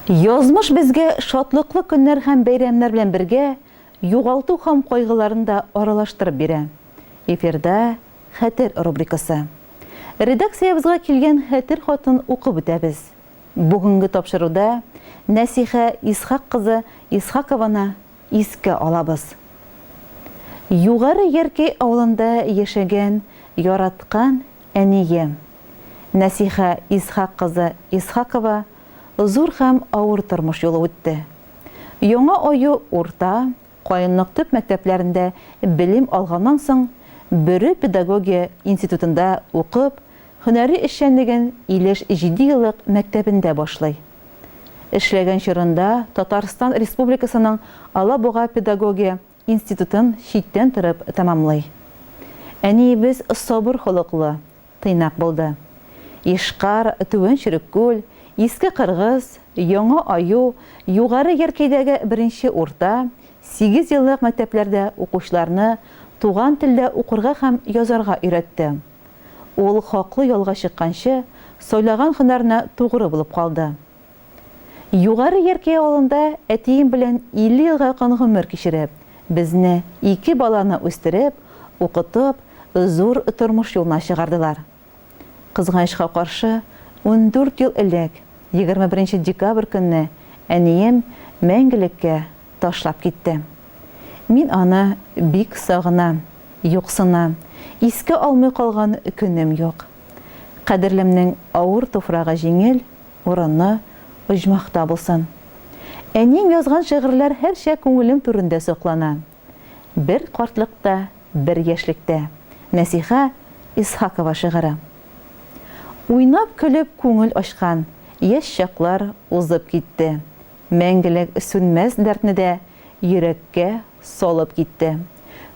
Язмыш безгә шатлыклы көннәр һәм бәйрәмнәр белән бергә югалту һәм кайгыларын да аралаштырып бирә. Эфирда Хәтер рубрикасы. Редакциябызга килгән хәтер хатын укып үтәбез. Бүгенге тапшыруда Нәсиха Исхак кызы Исхакованы искә алабыз. Югары Яркәй авылында яшәгән яраткан әнием. Нәсиха Исхак кызы Исхакова зур һәм авыр тормыш юлы үтте. Яңа аю урта, каенлык төп мәктәпләрендә белем алганнан соң, Бөрі педагогия институтында укып, һөнәри эшчәнлеген Илеш 7 еллык мәктәбендә башлый. Эшләгән чорында Татарстан Республикасының Алабуга педагогия институтын читтән торып тәмамлый. Әниебез сабыр холыклы, тыйнак булды. Ишкар, Түбән Чүреккүл, Иске Кыргыз, Яңа Аю, Югары Яркәйдәге 1нче урта, 8 еллык мәктәпләрдә укучыларны туган телдә укырга һәм язарга өйрәтте. Ул хаклы ялга чыкканчы, сайлаган һөнәренә тугры булып калды. Югары Яркәй авылында әтием белән 50 елга якын гомер кичереп, безне 2 баланы үстереп, укытып, зур тормыш юлына чыгардылар. Кызганычка каршы, 14 ел элек, 21 декабрь көнне әнием мәңгелеккә ташлап китте. Мин аны бик сагынам, юксынам, искә алмый калган көнем юк. Кадерлемнең авыр туфрагы җиңел, урынны оҗмахта булсын. Әнием язган шигырьләр һәрчә күңелем түрендә саклана. Бер картлыкта, бер яшьлектә. Нәсиха Исхакова шигыре. Уйнап көлеп күңел ачкан, яшь чаклар узып китте. Мәңгелек сүнмәс дәртне дә йөрәккә салып китте.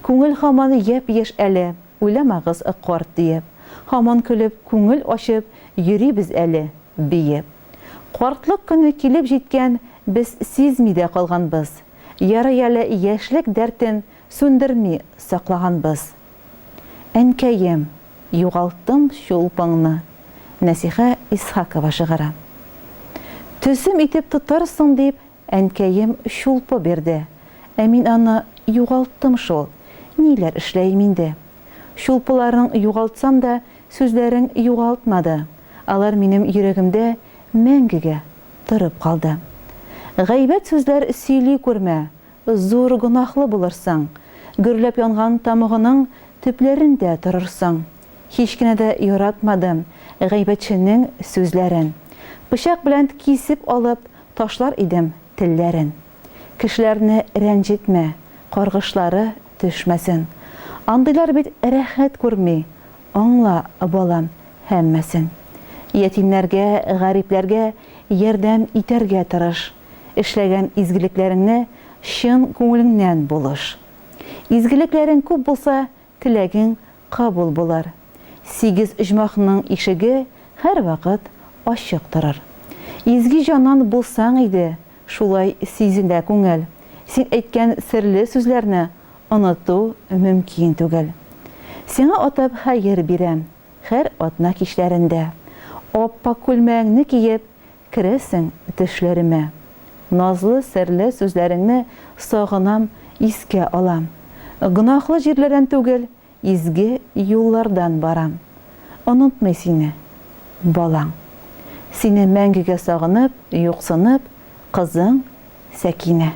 Күңел һаман япь-яшь әле, уйламагыз карт диеп. Һаман көлеп, күңел ачып, йөрибез әле биеп. Картлык көне килеп җиткән, без сизми дә калганбыз. Ярый әле яшьлек дәртен сүндерми саклаганбыз. Әнкәем, югалттым шулпыңны. Нәсиха Исхакова шигыре. Төсем итеп тотарсың дип, әнкәем шулпы бирде. Ә мин аны югалттым шул. Ниләр эшләйм инде? Шулпыларың югалтсам да, сүзләрең югалтмады. Алар минем йөрәгемдә мәңгегә торып калды. Гайбәт сүзләр сөйли күрмә, зур гынахлы булырсың. Гөрләп янган тамыгының төпләрендә торырсың. Һич кенә дә яратмадым гайбәтченең сүзләрен. Пычак белән кисеп алып ташлар идем телләрен. Кешеләрне рәнҗетмә, каргышлары төшмәсен. Андыйлар бит рәхәт күрми, аңла балам һәммәсен. Ятимнәргә, гарипләргә ярдәм итәргә тырыш. Эшләгән изгелекләреңне чын күңелеңнән булыш. Изгелекләрең күп булса, теләгең кабул булыр. 8 оҗмахның ишеге һәр вакыт ачык торыр. Изги җаннан булсаң иде, шулай сизелә күңел. Син әйткән серле сүзләрне оныту мөмкин түгел. Сиңа атап хәер бирәм, һәр атна кичләрендә. Аппак күлмәгеңне киеп, керәсең төшләремә. Назлы серле сүзләреңне сагынам, искә алам. Гынахлы җирләрдән түгел, изге юллардан барам. Онытмый сине, балаң. Сине мәңгегә сагынып, юксынып, кызың Сәкинә.